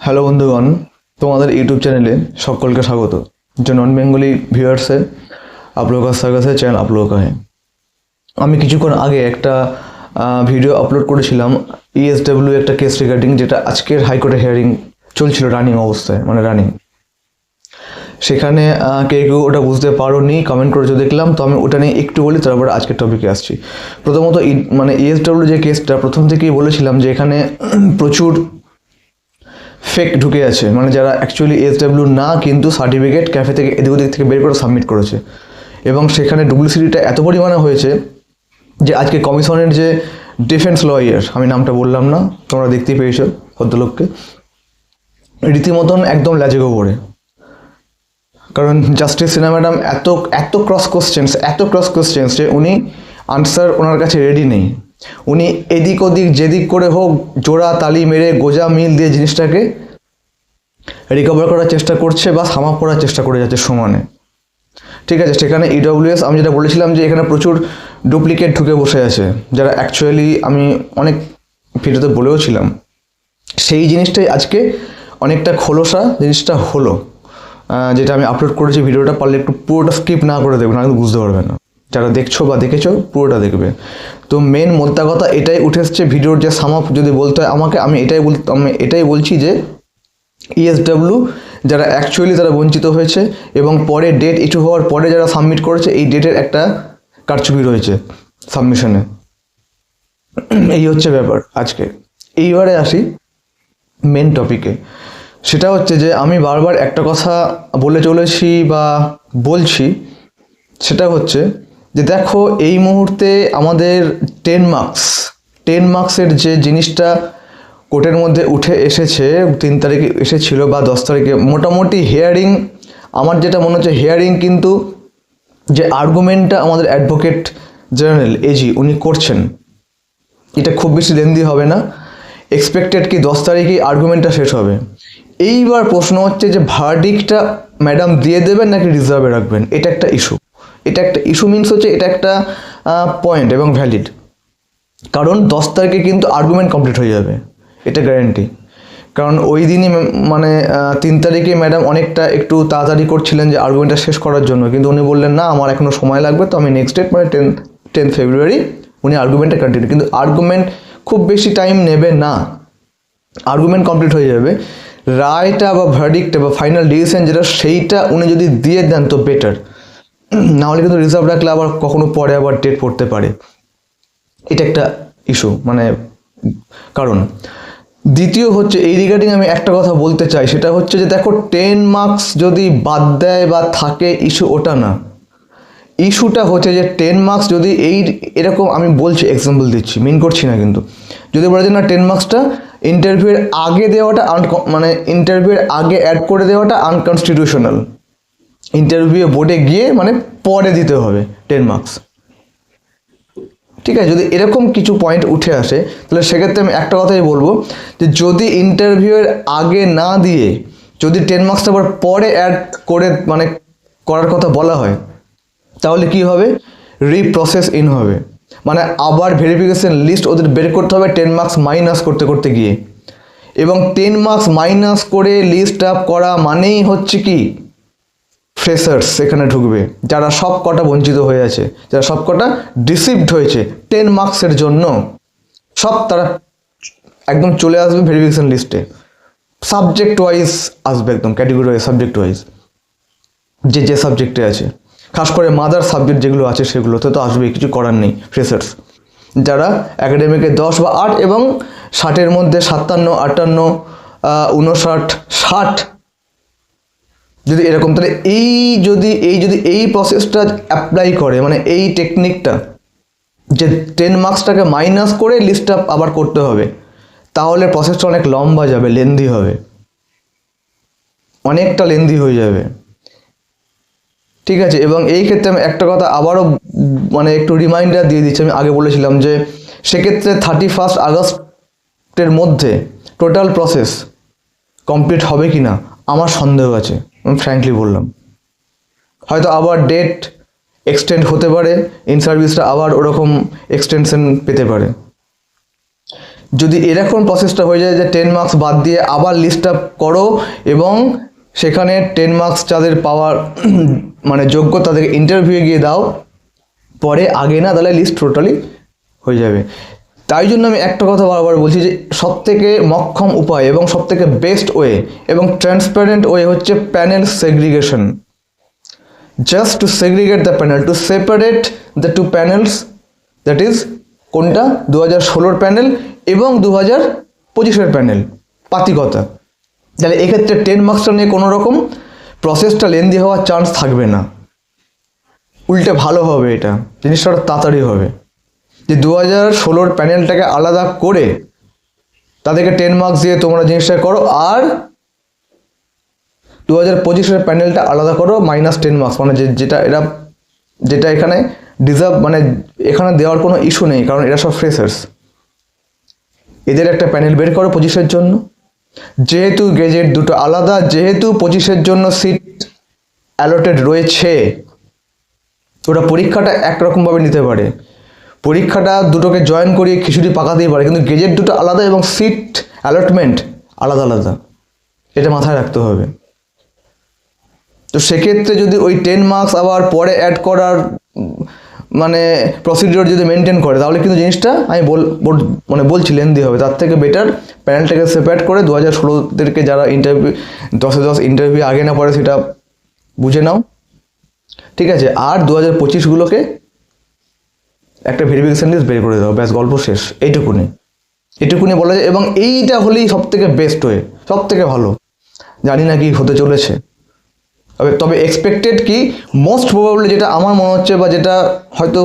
Hello বন্ধুগণ, তোমাদের YouTube চ্যানেলে সকলকে স্বাগত। जो नॉन बेंगली ভিউয়ার্স है आप लोगों का स्वागत है चैनल आप लोगों का है। আমি কিছুক্ষণ আগে একটা ভিডিও আপলোড করেছিলাম ইএসডব্লিউ একটা কেস রিগার্ডিং, যেটা আজকের হাইকোর্টে হিয়ারিং চলছিল রানিং অবস্থায়, মানে রানিং। সেখানে কেউ ওটা বুঝতে পারোনি কমেন্ট করেছো দেখলাম, তো আমি ওটা নিয়ে একটু বলি, তারপর আজকের টপিকে আসছি। প্রথমত মানে ইএসডব্লিউ যে কেসটা প্রথম থেকেই বলেছিলাম যে এখানে প্রচুর ফেক ঢুকে আছে, মানে যারা অ্যাকচুয়ালি এসডব্লিউ না কিন্তু সার্টিফিকেট ক্যাফে থেকে এদিক ওদিক থেকে বের করে সাবমিট করেছে, এবং সেখানে ডুপ্লিসিটিটা এত পরিমাণে হয়েছে যে আজকে কমিশনের যে ডিফেন্স লয়ার, আমি নামটা বললাম না, তোমরা দেখতেই পেয়েছো ভদ্রলোককে, রীতিমতন একদম লাজে গোবরে। কারণ জাস্টিস সিনহা ম্যাডাম এত ক্রস কোশ্চেন্স যে উনি আনসার ওনার কাছে রেডি নেই। উনি এদিক ওদিক যেদিক করে হোক জোড়া তালি মেরে গোজা মিল দিয়ে জিনিসটাকে রিকভার করার চেষ্টা করছে বা সামাপ করার চেষ্টা করে যাচ্ছে সমানে। ঠিক আছে, সেখানে ইডব্লিউএস আমি যেটা বলেছিলাম যে এখানে প্রচুর ডুপ্লিকেট ঢুকে বসে আছে, যারা অ্যাকচুয়ালি আমি অনেক ভিডিওতে বলেও ছিলাম, সেই জিনিসটাই আজকে অনেকটা খোলসা জিনিসটা হলো, যেটা আমি আপলোড করেছি। ভিডিওটা পারলে একটু পুরোটা স্কিপ না করে দেখবেন, আমি বুঝতে পারবেন না। যারা দেখছো বা দেখেছো পুরোটা দেখবে। তো মেন মোদ্দা কথা এটাই উঠে এসছে ভিডিওর যে সামাপ যদি বলতে হয় আমাকে, আমি এটাই বলছি যে ইএসডব্লিউ যারা অ্যাকচুয়ালি তারা বঞ্চিত হয়েছে, এবং পরে ডেট ইস্যু হওয়ার পরে যারা সাবমিট করেছে, এই ডেটের একটা কারচুপি রয়েছে সাবমিশনে। এই হচ্ছে ব্যাপার আজকে। এইবারে আসি মেন টপিকে। সেটা হচ্ছে যে আমি বারবার একটা কথা বলে চলেছি বা বলছি, সেটা হচ্ছে যে দেখো এই মুহূর্তে আমাদের 10 মার্কসের যে জিনিসটা কোর্টের মধ্যে উঠে এসেছে, 3 তারিখে এসেছিল বা 10 তারিখে মোটামুটি হিয়ারিং, আমার যেটা মনে হচ্ছে হিয়ারিং কিন্তু যে আর্গুমেন্টটা আমাদের অ্যাডভোকেট জেনারেল এজি উনি করছেন, এটা খুব বেশি লেন্দি হবে না। এক্সপেক্টেড কি 10 তারিখেই আর্গুমেন্টটা শেষ হবে। এইবার প্রশ্ন হচ্ছে যে ভার্ডিক্টটা ম্যাডাম দিয়ে দেবেন নাকি রিজার্ভে রাখবেন, এটা একটা ইস্যু মিনস হচ্ছে এটা একটা পয়েন্ট এবং ভ্যালিড। কারণ 10 তারিখে কিন্তু আর্গুমেন্ট কমপ্লিট হয়ে যাবে, এটা গ্যারেন্টি। কারণ ওই দিনই মানে 3 তারিখে ম্যাডাম অনেকটা একটু তাড়াতাড়ি করছিলেন যে আর্গুমেন্টটা শেষ করার জন্য, কিন্তু উনি বললেন না আমার এখনও সময় লাগবে, তো আমি নেক্সট ডেট মানে 10 ফেব্রুয়ারি উনি আর্গুমেন্টটা কন্টিনিউ। কিন্তু আর্গুমেন্ট খুব বেশি টাইম নেবে না, আর্গুমেন্ট কমপ্লিট হয়ে যাবে। রায়টা বা ভার্ডিক্ট বা ফাইনাল ডিসিশন যেটা, সেইটা উনি যদি দিয়ে দেন তো বেটার, নাহলে কিন্তু রিজার্ভ রাখলে আবার কখনো পরে আবার ডেট পড়তে পারে। এটা একটা ইস্যু মানে কারণ। দ্বিতীয় হচ্ছে এই রিগার্ডিং আমি একটা কথা বলতে চাই, সেটা হচ্ছে যে দেখো 10 মার্কস যদি বাদ দেয় বা থাকে, ইস্যু ওটা না। ইস্যুটা হচ্ছে যে 10 মার্কস যদি এরকম, আমি বলছি এক্সাম্পল দিচ্ছি, মিন করছি না, কিন্তু যদি বলা যায় না 10 মার্কসটা ইন্টারভিউয়ের আগে দেওয়াটা মানে ইন্টারভিউয়ের আগে অ্যাড করে দেওয়াটা আনকনস্টিটিউশনাল, ইন্টারভিউ বোর্ডে গিয়ে মানে পরে দিতে হবে 10 মার্কস। ঠিক আছে, যদি এরকম কিছু পয়েন্ট উঠে আসে তাহলে সেক্ষেত্রে আমি একটা কথাই বলবো যে যদি ইন্টারভিউয়ের আগে না দিয়ে যদি 10 মার্কসটা আবার পরে অ্যাড করে মানে করার কথা বলা হয়, তাহলে কি হবে, রিপ্রসেস ইন হবে, মানে আবার ভেরিফিকেশন লিস্ট ওদের বের করতে হবে 10 মার্কস মাইনাস করতে করতে গিয়ে। এবং 10 মার্কস মাইনাস করে লিস্ট আপ করা মানেই হচ্ছে কি ফ্রেশার্স সেখানে ঢুকবে, যারা সব কটা বঞ্চিত হয়ে আছে, যারা সব কটা ডিসিভড হয়েছে 10 মার্কসের জন্য, সব তারা একদম চলে আসবে ভেরিফিকেশন লিস্টে। সাবজেক্ট ওয়াইজ আসবে, একদম ক্যাটেগরি ওয়াইজ সাবজেক্ট ওয়াইজ, যে সাবজেক্টে আছে, খাস করে মাদার সাবজেক্ট যেগুলো আছে সেগুলোতে তো আসবেই, কিছু করার নেই। ফ্রেশার্স যারা একাডেমিকে 10 বা 8 এবং 60-এর মধ্যে 57, 58, 59, 60 যদি এরকম, তাহলে এই প্রসেসটা অ্যাপ্লাই করে, মানে এই টেকনিকটা যে 10 মার্কসটাকে মাইনাস করে লিস্ট আপ আবার করতে হবে, তাহলে প্রসেসটা অনেক লম্বা যাবে, লেন্দি হবে, অনেকটা লেন্দি হয়ে যাবে। ঠিক আছে, এবং এই ক্ষেত্রে আমি একটা কথা আবারও মানে একটু রিমাইন্ডার দিয়ে দিচ্ছি, আমি আগে বলেছিলাম যে সেক্ষেত্রে 31 আগস্টের মধ্যে টোটাল প্রসেস কমপ্লিট হবে কি না আমার সন্দেহ আছে, আমি ফ্র্যাঙ্কলি বললাম। হয়তো আবার ডেট এক্সটেন্ড হতে পারে, ইন সার্ভিসটা আবার ওরকম এক্সটেনশন পেতে পারে। যদি এরকম প্রসেসটা হয়ে যায় যে 10 মার্কস বাদ দিয়ে আবার লিস্ট আপ করো এবং সেখানে 10 মার্কস যাদের পাওয়ার মানে যোগ্য তাদেরকে ইন্টারভিউ গিয়ে দাও, পরে আগে না তাহলে লিস্ট টোটালি হয়ে যাবে। তাই জন্য আমি একটা কথা বারবার বলছি যে সবথেকে মক্ষম উপায় এবং সবথেকে বেস্ট ওয়ে এবং ট্রান্সপারেন্ট ওয়ে হচ্ছে panel segregation. Just to segregate the panel, to separate the two panels, that is কোনটা 2016 প্যানেল এবং 2025 প্যানেল, পাতিকতা। তাহলে এক্ষেত্রে 10 মার্কসটা নিয়ে কোনো রকম প্রসেসটা লেন্দি হওয়ার চান্স থাকবে না, উল্টে ভালো হবে, এটা জিনিসটা তাড়াতাড়ি হবে। যে 2016 প্যানেলটাকে আলাদা করে তাদেরকে 10 মার্কস দিয়ে তোমরা জিনিসটা করো, আর 2025 প্যানেলটা আলাদা করো -10 মার্কস, মানে যেটা এখানে ডিজার্ভ, মানে এখানে দেওয়ার কোনো ইস্যু নেই, কারণ এরা সব ফ্রেশার্স। এদের একটা প্যানেল বের করো 25 জন্য, যেহেতু গ্রেজুয়েট দুটো আলাদা, যেহেতু 25 জন্য সিট অ্যালটেড রয়েছে, ওরা পরীক্ষাটা একরকমভাবে নিতে পারে, পরীক্ষাটা দুটোকে জয়েন করিয়ে খিচুড়ি পাকাতেই পারে, কিন্তু গ্রেজুয়েট দুটো আলাদা এবং সিট অ্যালটমেন্ট আলাদা আলাদা, এটা মাথায় রাখতে হবে। তো সেক্ষেত্রে যদি ওই 10 মার্কস আবার পরে অ্যাড করার মানে প্রসিডিওর যদি মেনটেন করে, তাহলে কিন্তু জিনিসটা আমি বলছি লেন্দি হবে। তার থেকে বেটার প্যানেলটাকে সেপারেট করে 2016 যারা ইন্টারভিউ 10-10 ইন্টারভিউ আগে না পড়ে সেটা বুঝে নাও, ঠিক আছে। আর 2025 একটা ভেরিফিকেশন লিস্ট বের করে দাও, ব্যাস গল্প শেষ। এইটুকুনি বলা যায়, এবং এইটা হলেই সব থেকে বেস্ট হয়ে, সব থেকে ভালো। জানি না কি হতে চলেছে, তবে এক্সপেক্টেড কি মোস্ট প্রবাবলি যেটা আমার মনে হচ্ছে বা যেটা হয়তো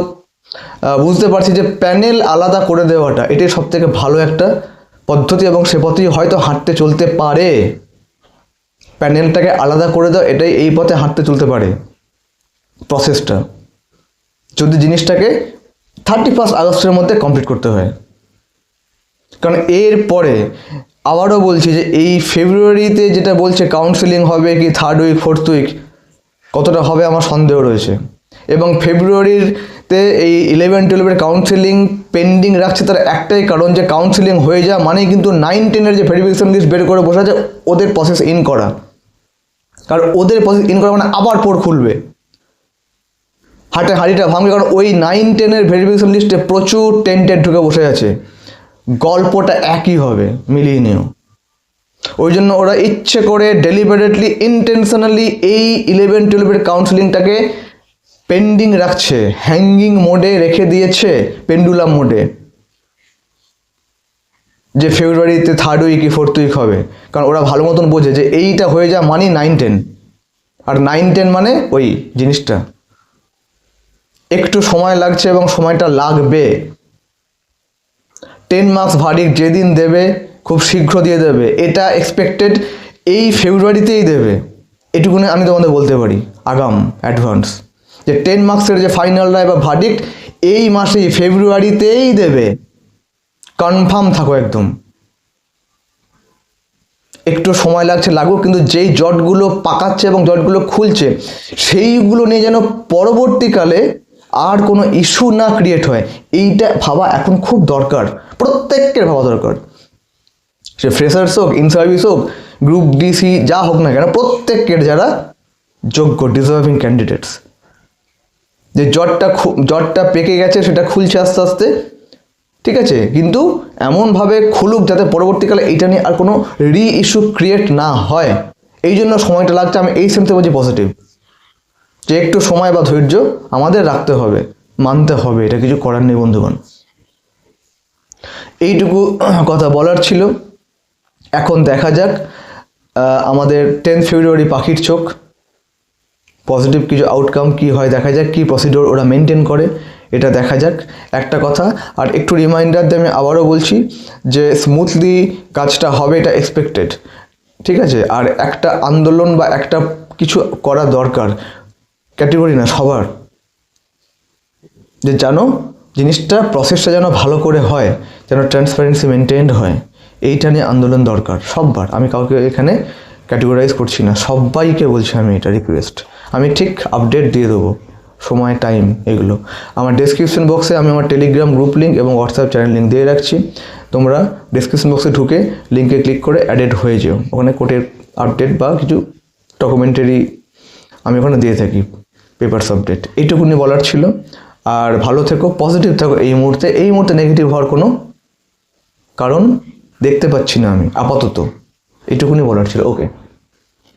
বুঝতে পারছি, যে প্যানেল আলাদা করে দেওয়াটা এটাই সব থেকে ভালো একটা পদ্ধতি, এবং সে পথেই হয়তো হাঁটতে চলতে পারে। প্যানেলটাকে আলাদা করে দাও, এটাই এই পথে হাঁটতে চলতে পারে প্রসেসটা, যদি জিনিসটাকে 31 আগস্টের মধ্যে কমপ্লিট করতে হয়। কারণ এর পরে আবারও বলছি যে এই ফেব্রুয়ারিতে যেটা বলছে কাউন্সেলিং হবে কি 3rd উইক 4th উইক, কতটা হবে আমার সন্দেহ রয়েছে। এবং ফেব্রুয়ারিতে এই 11-12 কাউন্সেলিং পেন্ডিং রাখছে, তার একটাই কারণ যে কাউন্সেলিং হয়ে যাওয়া মানেই কিন্তু 9-10 যে ভেরিফিকেশন লিস্ট বের করে বসে আছে ওদের প্রসেস ইন করা, কারণ ওদের প্রসেস ইন করা মানে আবার পোর খুলবে, হাঁড়িটা ভাঙবে, কারণ ওই 9-10 ভেরিফিকেশন লিস্টে প্রচুর টেন্টেড ঢুকে বসে আছে, গল্পটা একই হবে, মিলিয়ে নিও। ওই জন্য ওরা ইচ্ছে করে ডেলিবারেটলি ইন্টেনশনালি এই 11-12 কাউন্সেলিংটাকে পেন্ডিং রাখছে, হ্যাঙ্গিং মোডে রেখে দিয়েছে, পেন্ডুলাম মোডে, যে ফেব্রুয়ারিতে 3rd উইক কি 4th উইক হবে। কারণ ওরা ভালো মতন বোঝে যে এইটা হয়ে যায় মানে 9-10, আর 9-10 মানে ওই জিনিসটা একটু সময় লাগছে এবং সময়টা লাগবে। 10 মার্কস ভার্ডিক্ট যেদিন দেবে খুব শীঘ্র দিয়ে দেবে, এটা এক্সপেক্টেড এই ফেব্রুয়ারিতেই দেবে, এটুকুনি আমি তোমাদের বলতে পারি আগাম অ্যাডভান্স, যে 10 মার্কসের যে ফাইনাল রায় বা ভার্ডিক্ট এই মাসেই ফেব্রুয়ারিতেই দেবে, কনফার্ম থাকো একদম। একটু সময় লাগছে লাগুক, কিন্তু যেই জটগুলো পাকাচ্ছে এবং জটগুলো খুলছে সেইগুলো নিয়ে যেন পরবর্তীকালে আর কোনো ইস্যু না ক্রিয়েট হয়, এইটা ভাবা এখন খুব দরকার, প্রত্যেকের ভাবা দরকার। সে ফ্রেশার্স হোক, ইন সার্ভিস হোক, গ্রুপ ডিসি যা হোক না কেন, প্রত্যেকের যারা যোগ্য ডিজার্ভিং ক্যান্ডিডেটস, যে জটটা পেকে গেছে সেটা খুলছে আস্তে আস্তে, ঠিক আছে, কিন্তু এমনভাবে খুলুক যাতে পরবর্তীকালে এইটা নিয়ে আর কোনো ইস্যু ক্রিয়েট না হয়। এই জন্য সময়টা লাগছে, আমি এই সেন্সে বলছি পজিটিভ, যে একটু সময় বা ধৈর্য আমাদের রাখতে হবে, মানতে হবে, এটা কিছু করার নেই বন্ধুগণ। এইটুকু কথা বলার ছিল। এখন দেখা যাক আমাদের 10 ফেব্রুয়ারি পাখির চোখ, পজিটিভ কিছু আউটকাম কি হয় দেখা যাক, কি প্রসিডিওর ওরা মেনটেন করে এটা দেখা যাক, একটা কথা। আর একটু রিমাইন্ডার দিয়ে আমি আবারও বলছি যে স্মুথলি কাজটা হবে এটা এক্সপেক্টেড, ঠিক আছে। আর একটা আন্দোলন বা একটা কিছু করা দরকার, ক্যাটেগরি না সবার, যে জানো জিনিসটা প্রসেসটা যেন ভালো করে হয়, যেন ট্রান্সপারেন্সি মেনটেন্ড হয়, এইটা নিয়ে আন্দোলন দরকার সববার। আমি কাউকে এখানে ক্যাটেগরাইজ করছি না, সবাইকে বলছি আমি এটা রিকোয়েস্ট। আমি ঠিক আপডেট দিয়ে দেবো, সময় টাইম এগুলো আমার ডেসক্রিপশন বক্সে আমি আমার টেলিগ্রাম গ্রুপ লিঙ্ক এবং হোয়াটসঅ্যাপ চ্যানেল লিঙ্ক দিয়ে রাখছি, তোমরা ডিসক্রিপশন বক্সে ঢুকে লিঙ্কে ক্লিক করে অ্যাডেড হয়ে যেও। ওখানে কোর্টের আপডেট বা কিছু ডকুমেন্টারি আমি ওখানে দিয়ে থাকি, পেপারস আপডেট। এইটুকুনি বলার ছিল। আর ভালো থেকো, পজিটিভ থাকো এই মুহূর্তে নেগেটিভ হওয়ার কোনো কারণ দেখতে পাচ্ছি না আমি আপাতত। এইটুকুনি বলার ছিল। ওকে।